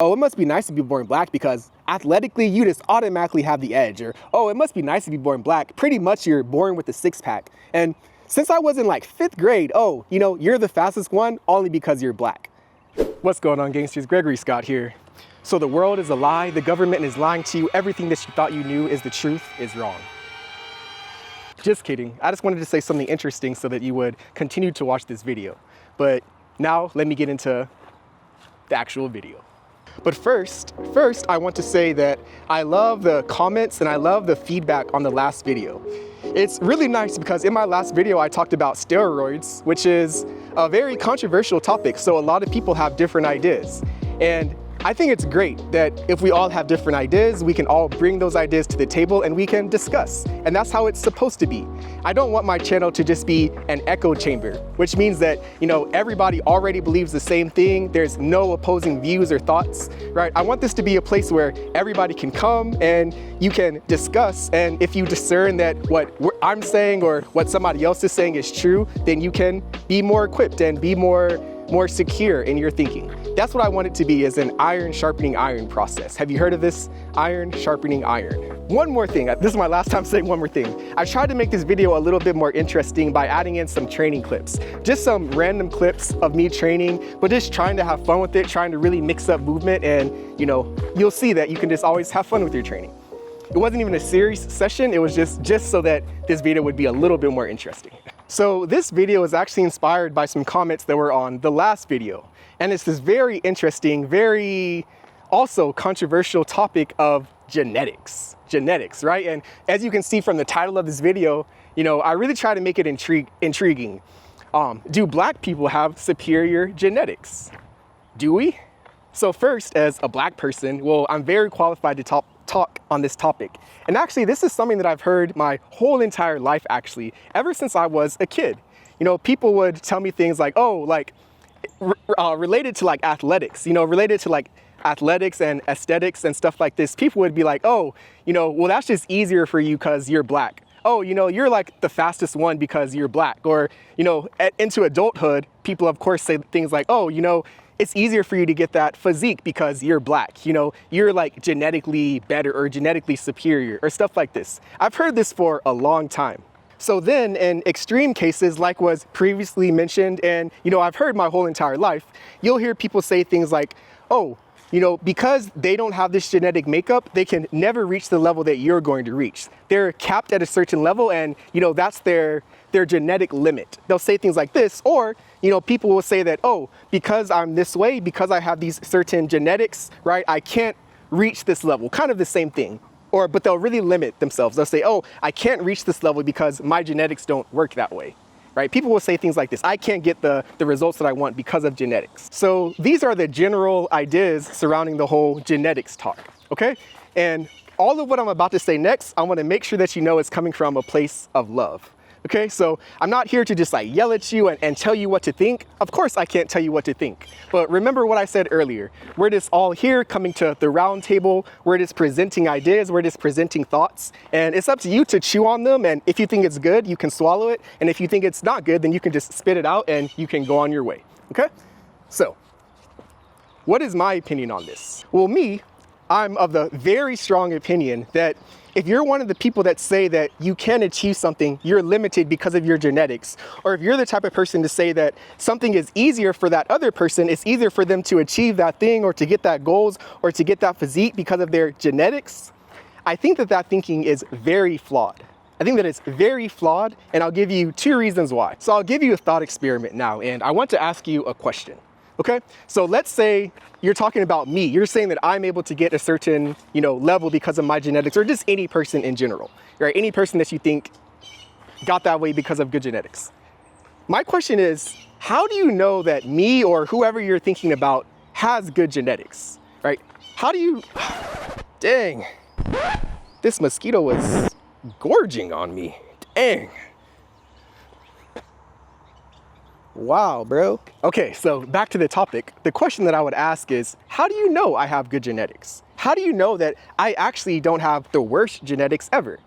oh, it must be nice to be born black because athletically you just automatically have the edge. Or, oh, it must be nice to be born black. Pretty much you're born with a six-pack. And since I was in like 5th grade, oh, you know, you're the fastest one only because you're black. What's going on, gangsters? Gregory Scott here. So the world is a lie. The government is lying to you. Everything that you thought you knew is the truth is wrong. Just kidding. I just wanted to say something interesting so that you would continue to watch this video. But now let me get into the actual video. But first, I want to say that I love the comments and I love the feedback on the last video. It's really nice because in my last video, I talked about steroids, which is a very controversial topic. So a lot of people have different ideas. And I think it's great that if we all have different ideas, we can all bring those ideas to the table and we can discuss. And that's how it's supposed to be. I don't want my channel to just be an echo chamber, which means that, you know, everybody already believes the same thing. There's no opposing views or thoughts, right? I want this to be a place where everybody can come and you can discuss. And if you discern that what I'm saying or what somebody else is saying is true, then you can be more equipped and be more secure in your thinking. That's what I want it to be, is an iron sharpening iron process. Have you heard of this? Iron sharpening iron. One more thing, this is my last time saying one more thing. I tried to make this video a little bit more interesting by adding in some training clips. Just some random clips of me training, but just trying to have fun with it, trying to really mix up movement, and you know, you'll see that you can just always have fun with your training. It wasn't even a serious session, it was just so that this video would be a little bit more interesting. So this video is actually inspired by some comments that were on the last video. And it's this very interesting, very also controversial topic of genetics. Genetics, right? And as you can see from the title of this video, you know, I really try to make it intriguing. Do black people have superior genetics? Do we? So first, as a black person, well, I'm very qualified to talk on this topic. And actually, this is something that I've heard my whole entire life, actually, ever since I was a kid. You know, people would tell me things like, oh, like, related to like athletics, you know, related to like athletics and aesthetics and stuff like this, people would be like, oh, you know, well, that's just easier for you because you're black. Oh, you know, you're like the fastest one because you're black. Or, you know, into adulthood, people, of course, say things like, oh, you know, it's easier for you to get that physique because you're black. You know, you're like genetically better or genetically superior or stuff like this. I've heard this for a long time. So then in extreme cases, like was previously mentioned, and, you know, I've heard my whole entire life, you'll hear people say things like, oh, you know, because they don't have this genetic makeup, they can never reach the level that you're going to reach. They're capped at a certain level and, you know, that's their genetic limit. They'll say things like this, or, you know, people will say that, oh, because I'm this way, because I have these certain genetics, right, I can't reach this level, kind of the same thing. But they'll really limit themselves. They'll say, oh, I can't reach this level because my genetics don't work that way, right? People will say things like this, I can't get the results that I want because of genetics. So these are the general ideas surrounding the whole genetics talk, okay? And all of what I'm about to say next, I want to make sure that you know it's coming from a place of love. Okay, so I'm not here to just like yell at you and tell you what to think. Of course I can't tell you what to think. But remember what I said earlier. We're just all here coming to the round table. We're just presenting ideas. We're just presenting thoughts. And it's up to you to chew on them. And if you think it's good, you can swallow it. And if you think it's not good, then you can just spit it out and you can go on your way. Okay? So, what is my opinion on this? Well, I'm of the very strong opinion that if you're one of the people that say that you can achieve something, you're limited because of your genetics, or if you're the type of person to say that something is easier for that other person, it's easier for them to achieve that thing or to get that goals or to get that physique because of their genetics, I think that thinking is very flawed. I think that it's very flawed, and I'll give you 2 reasons why. So I'll give you a thought experiment now, and I want to ask you a question. Okay, so let's say you're talking about me. You're saying that I'm able to get a certain, you know, level because of my genetics, or just any person in general, right? Any person that you think got that way because of good genetics. My question is, how do you know that me or whoever you're thinking about has good genetics, right? How do you, dang, this mosquito was gorging on me, dang. Wow, bro. Okay, so back to the topic. The question that I would ask is, how do you know I have good genetics? How do you know that I actually don't have the worst genetics ever?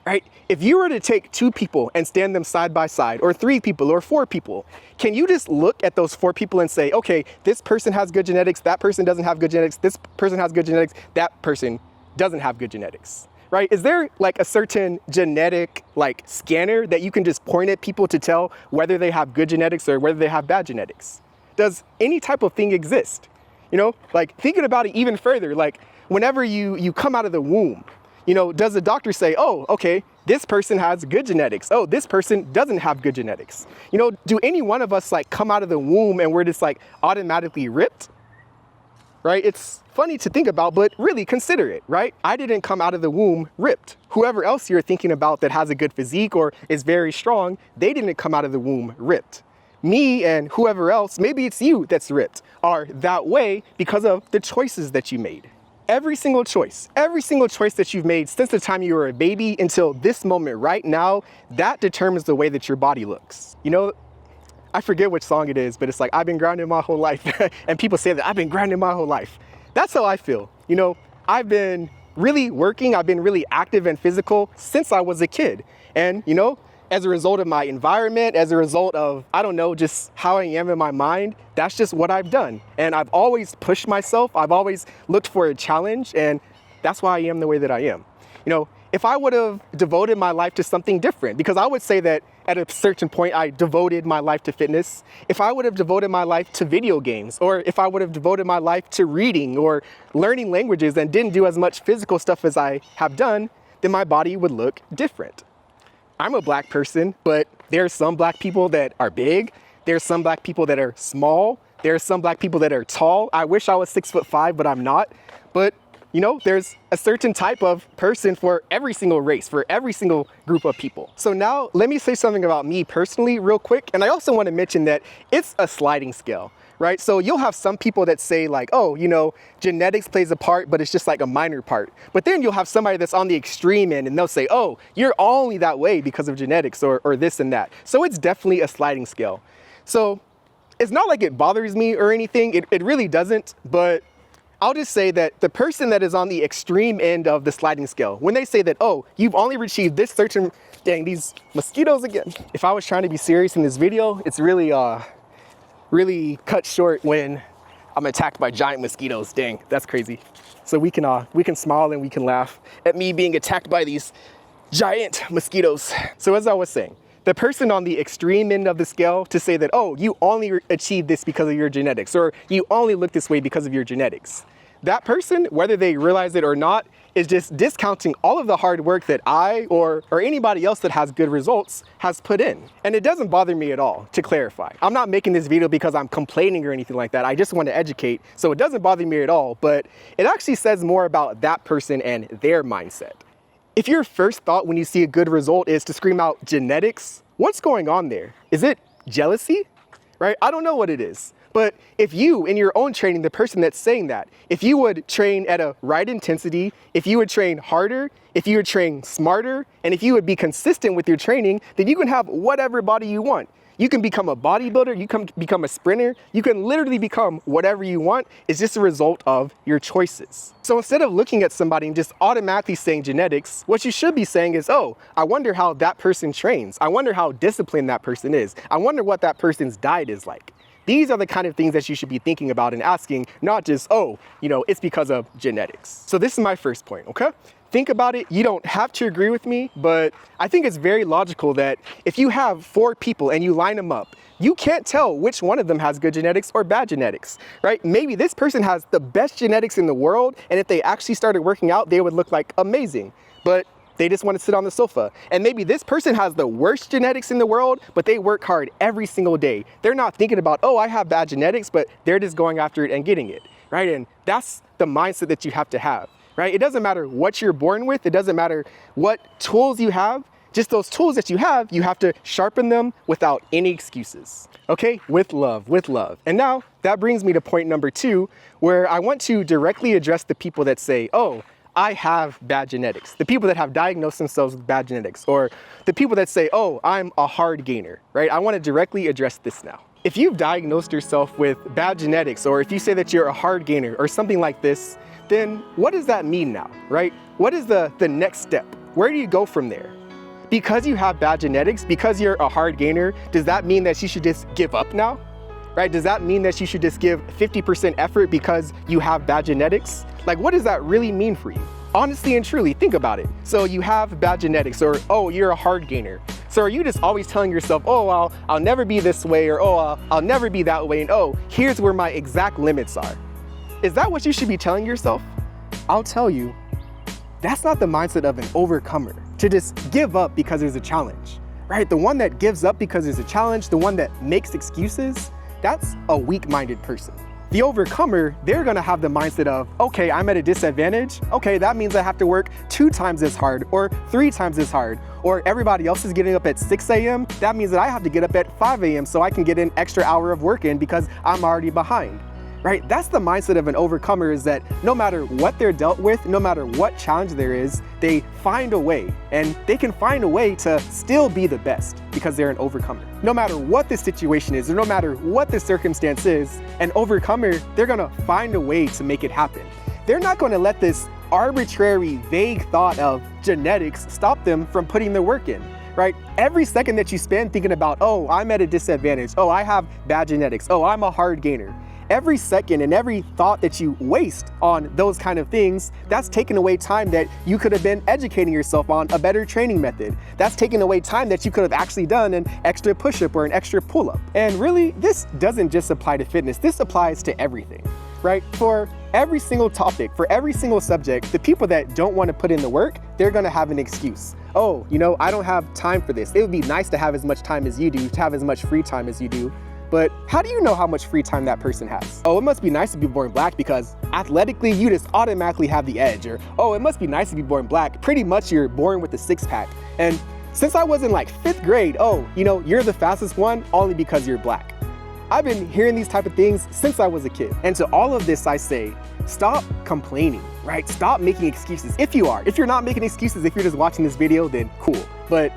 right? If you were to take 2 people and stand them side by side, or 3 people, or 4 people, can you just look at those 4 people and say, okay, this person has good genetics, that person doesn't have good genetics, this person has good genetics, that person doesn't have good genetics, right? Is there like a certain genetic like scanner that you can just point at people to tell whether they have good genetics or whether they have bad genetics? Does any type of thing exist? You know, like thinking about it even further, like whenever you come out of the womb, you know, does the doctor say, oh, okay, this person has good genetics. Oh, this person doesn't have good genetics. You know, do any one of us like come out of the womb and we're just like automatically ripped? Right? It's funny to think about, but really consider it, right? I didn't come out of the womb ripped. Whoever else you're thinking about that has a good physique or is very strong, they didn't come out of the womb ripped. Me and whoever else, maybe it's you that's ripped, are that way because of the choices that you made. Every single choice that you've made since the time you were a baby until this moment right now, that determines the way that your body looks. You know, I forget which song it is, but it's like, I've been grinding my whole life. And people say that I've been grinding my whole life. That's how I feel. You know, I've been really working, I've been really active and physical since I was a kid. And, you know, as a result of my environment, as a result of, I don't know, just how I am in my mind, that's just what I've done. And I've always pushed myself. I've always looked for a challenge, and that's why I am the way that I am. You know, if I would have devoted my life to something different, because I would say that at a certain point I devoted my life to fitness, if I would have devoted my life to video games, or if I would have devoted my life to reading or learning languages and didn't do as much physical stuff as I have done, then my body would look different. I'm a black person, but there's some black people that are big. There's some black people that are small. There's some black people that are tall. I wish I was 6'5", but I'm not. But you know, there's a certain type of person for every single race, for every single group of people. So now let me say something about me personally real quick. And I also want to mention that it's a sliding scale, right? So you'll have some people that say like, oh, you know, genetics plays a part, but it's just like a minor part. But then you'll have somebody that's on the extreme end and they'll say, oh, you're only that way because of genetics or this and that. So it's definitely a sliding scale. So it's not like it bothers me or anything. It really doesn't, but I'll just say that the person that is on the extreme end of the sliding scale, when they say that, oh, you've only achieved this certain, dang, these mosquitoes again. If I was trying to be serious in this video, it's really cut short when I'm attacked by giant mosquitoes. Dang, that's crazy. So we can smile and we can laugh at me being attacked by these giant mosquitoes. So as I was saying, the person on the extreme end of the scale to say that, oh, you only achieved this because of your genetics, or you only look this way because of your genetics. That person, whether they realize it or not, is just discounting all of the hard work that I or anybody else that has good results has put in. And it doesn't bother me at all, to clarify. I'm not making this video because I'm complaining or anything like that. I just want to educate, so it doesn't bother me at all, but it actually says more about that person and their mindset. If your first thought when you see a good result is to scream out genetics, what's going on there? Is it jealousy? Right? I don't know what it is. But if you, in your own training, the person that's saying that, if you would train at a right intensity, if you would train harder, if you would train smarter, and if you would be consistent with your training, then you can have whatever body you want. You can become a bodybuilder, you can become a sprinter, you can literally become whatever you want. It's just a result of your choices. So instead of looking at somebody and just automatically saying genetics, what you should be saying is, oh, I wonder how that person trains. I wonder how disciplined that person is. I wonder what that person's diet is like. These are the kind of things that you should be thinking about and asking, not just, oh, you know, it's because of genetics. So this is my first point, okay? Think about it. You don't have to agree with me, but I think it's very logical that if you have 4 people and you line them up, you can't tell which one of them has good genetics or bad genetics, right? Maybe this person has the best genetics in the world, and if they actually started working out, they would look like amazing, but they just want to sit on the sofa. And maybe this person has the worst genetics in the world, but they work hard every single day. They're not thinking about, oh, I have bad genetics, but they're just going after it and getting it, right? And that's the mindset that you have to have. Right? It doesn't matter what you're born with. It doesn't matter what tools you have. Just those tools that you have to sharpen them without any excuses. Okay? With love, with love. And now that brings me to point number 2, where I want to directly address the people that say, oh, I have bad genetics. The people that have diagnosed themselves with bad genetics, or the people that say, oh, I'm a hard gainer, right? I want to directly address this now. If you've diagnosed yourself with bad genetics, or if you say that you're a hard gainer or something like this, then what does that mean now, right? What is the next step? where do you go from there? Because you have bad genetics, because you're a hard gainer, does that mean that you should just give up now? Right? Does that mean that you should just give 50% effort because you have bad genetics? Like, what does that really mean for you? Honestly and truly, think about it. So you have bad genetics, or oh, you're a hard gainer. So are you just always telling yourself, oh, I'll never be this way, or oh, I'll never be that way, and oh, here's where my exact limits are? Is that what you should be telling yourself? I'll tell you, that's not the mindset of an overcomer, to just give up because there's a challenge, right? The one that gives up because there's a challenge, the one that makes excuses, that's a weak-minded person. The overcomer, they're gonna have the mindset of, okay, I'm at a disadvantage. Okay, that means I have to work 2 times as hard or 3 times as hard. Or everybody else is getting up at 6 a.m. That means that I have to get up at 5 a.m. so I can get an extra hour of work in because I'm already behind. Right? That's the mindset of an overcomer, is that no matter what they're dealt with, no matter what challenge there is, they find a way, and they can find a way to still be the best because they're an overcomer. No matter what the situation is, or no matter what the circumstance is, an overcomer, they're gonna find a way to make it happen. They're not gonna let this arbitrary, vague thought of genetics stop them from putting their work in. Right? Every second that you spend thinking about, oh, I'm at a disadvantage, oh, I have bad genetics, oh, I'm a hard gainer. Every second and every thought that you waste on those kind of things, that's taking away time that you could have been educating yourself on a better training method. That's taking away time that you could have actually done an extra push-up or an extra pull-up. And really, this doesn't just apply to fitness, this applies to everything, right? For every single topic, for every single subject, the people that don't want to put in the work, they're gonna have an excuse. Oh, you know, I don't have time for this. It would be nice to have as much time as you do, to have as much free time as you do. But how do you know how much free time that person has? Oh, it must be nice to be born black because athletically you just automatically have the edge. Or, oh, it must be nice to be born black. Pretty much you're born with a 6-pack. And since I was in like 5th grade, oh, you know, you're the fastest one only because you're black. I've been hearing these type of things since I was a kid. And to all of this I say, stop complaining, right? Stop making excuses. If you're not making excuses, if you're just watching this video, then cool. But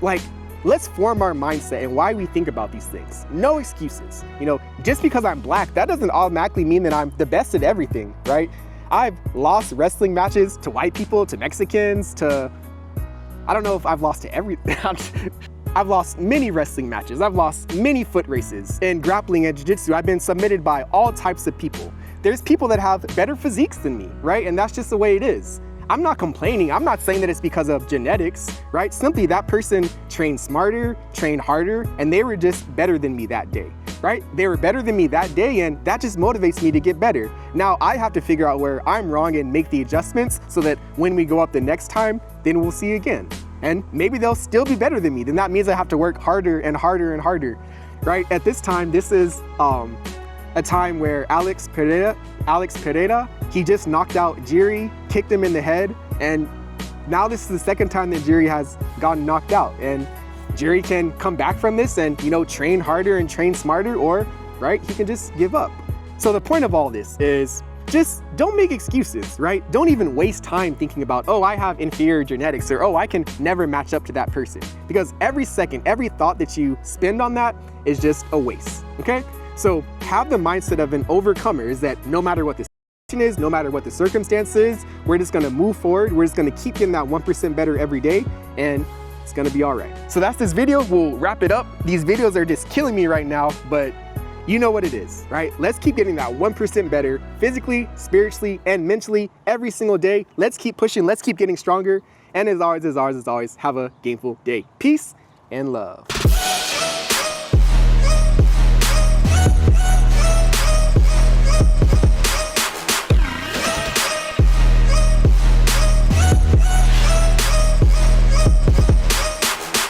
like, let's form our mindset and why we think about these things. No excuses. You know, just because I'm black, that doesn't automatically mean that I'm the best at everything, right? I've lost wrestling matches to white people, to Mexicans, to, I don't know if I've lost to everything. I've lost many wrestling matches. I've lost many foot races. In grappling and jiu-jitsu, I've been submitted by all types of people. There's people that have better physiques than me, right? And that's just the way it is. I'm not complaining. I'm not saying that it's because of genetics, right? Simply that person trained smarter, trained harder, and they were just better than me that day, right? They were better than me that day, and that just motivates me to get better. Now I have to figure out where I'm wrong and make the adjustments so that when we go up the next time, then we'll see again. And maybe they'll still be better than me. Then that means I have to work harder and harder and harder, right? At this time, this is a time where Alex Pereira, he just knocked out Jiri, kicked him in the head, and now this is the second time that Jiri has gotten knocked out. And Jiri can come back from this and, you know, train harder and train smarter, or, right, he can just give up. So the point of all this is just don't make excuses, right? Don't even waste time thinking about, oh, I have inferior genetics, or oh, I can never match up to that person. Because every second, every thought that you spend on that is just a waste, okay? So have the mindset of an overcomer, is that no matter what the situation is, no matter what the circumstance is, we're just gonna move forward. We're just gonna keep getting that 1% better every day, and it's gonna be all right. So that's this video. We'll wrap it up. These videos are just killing me right now, but you know what it is, right? Let's keep getting that 1% better physically, spiritually, and mentally every single day. Let's keep pushing. Let's keep getting stronger. And as always, have a gameful day. Peace and love.